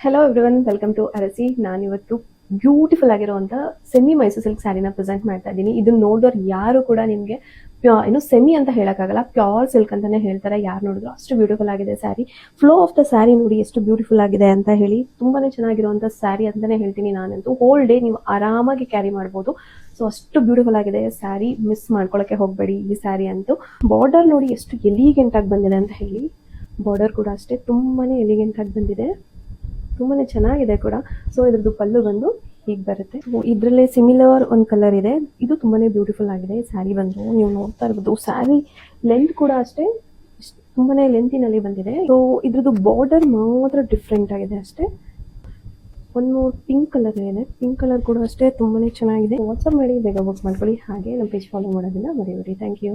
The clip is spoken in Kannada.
ಹೆಲೋ ಎವ್ರಿವನ್, ವೆಲ್ಕಮ್ ಟು ಅರಸಿ. ನಾನಿವತ್ತು ಬ್ಯೂಟಿಫುಲ್ ಆಗಿರುವಂಥ ಸೆಮಿ ಮೈಸೂರು ಸಿಲ್ಕ್ ಸ್ಯಾರಿನ ಪ್ರೆಸೆಂಟ್ ಮಾಡ್ತಾ ಇದ್ದೀನಿ. ಇದನ್ನ ನೋಡಿದವ್ರು ಯಾರು ಕೂಡ ನಿಮಗೆ ಏನು ಸೆಮಿ ಅಂತ ಹೇಳೋಕ್ಕಾಗಲ್ಲ, ಪ್ಯೂರ್ ಸಿಲ್ಕ್ ಅಂತಾನೆ ಹೇಳ್ತಾರೆ. ಯಾರು ನೋಡಿದ್ರು ಅಷ್ಟು ಬ್ಯೂಟಿಫುಲ್ ಆಗಿದೆ sari. Flow of the sari ನೋಡಿ ಎಷ್ಟು ಬ್ಯೂಟಿಫುಲ್ ಆಗಿದೆ ಅಂತ ಹೇಳಿ. ತುಂಬಾನೇ ಚೆನ್ನಾಗಿರುವಂಥ ಸ್ಯಾರಿ ಅಂತಾನೆ ಹೇಳ್ತೀನಿ ನಾನಂತೂ. ಹೋಲ್ ಡೇ ನೀವು ಆರಾಮಾಗಿ ಕ್ಯಾರಿ ಮಾಡ್ಬೋದು. ಸೊ ಅಷ್ಟು ಬ್ಯೂಟಿಫುಲ್ ಆಗಿದೆ ಸ್ಯಾರಿ. ಮಿಸ್ ಮಾಡ್ಕೊಳ್ಳೋಕೆ ಹೋಗಬೇಡಿ ಈ ಸ್ಯಾರಿ ಅಂತೂ. ಬಾರ್ಡರ್ ನೋಡಿ ಎಷ್ಟು ಎಲಿಗೆಂಟ್ ಆಗಿ ಬಂದಿದೆ ಅಂತ ಹೇಳಿ. ಬಾರ್ಡರ್ ಕೂಡ ಅಷ್ಟೇ ತುಂಬಾನೇ ಎಲಿಗೆಂಟ್ ಆಗಿ ಬಂದಿದೆ, ತುಂಬಾನೇ ಚೆನ್ನಾಗಿದೆ ಕೂಡ. ಸೊ ಇದ್ರದ್ದು ಪಲ್ಲು ಬಂದು ಹೀಗೆ ಬರುತ್ತೆ. ಇದರಲ್ಲೇ ಸಿಮಿಲರ್ ಒಂದು ಕಲರ್ ಇದೆ, ಇದು ತುಂಬಾನೇ ಬ್ಯೂಟಿಫುಲ್ ಆಗಿದೆ. ಸ್ಯಾರಿ ಬಂದು ನೀವು ನೋಡ್ತಾ ಇರ್ಬೋದು. ಸ್ಯಾರಿ ಲೆಂತ್ ಕೂಡ ಅಷ್ಟೇ ತುಂಬಾನೇ ಲೆಂತಿನಲ್ಲಿ ಬಂದಿದೆ. ಸೊ ಇದ್ರದ್ದು ಬಾರ್ಡರ್ ಮಾತ್ರ ಡಿಫ್ರೆಂಟ್ ಆಗಿದೆ ಅಷ್ಟೇ. ಒಂದು ಪಿಂಕ್ ಕಲರ್ ಇದೆ, ಪಿಂಕ್ ಕಲರ್ ಕೂಡ ಅಷ್ಟೇ ತುಂಬಾನೇ ಚೆನ್ನಾಗಿದೆ. ವಾಟ್ಸಪ್ ಮಾಡಿ ಬೇಗ ಬುಕ್ ಮಾಡ್ಕೊಳ್ಳಿ. ಹಾಗೆ ನಮ್ಮ ಪೇಜ್ ಫಾಲೋ ಮಾಡೋದನ್ನ ಮರೆಯಬೇಡಿ. Thank you.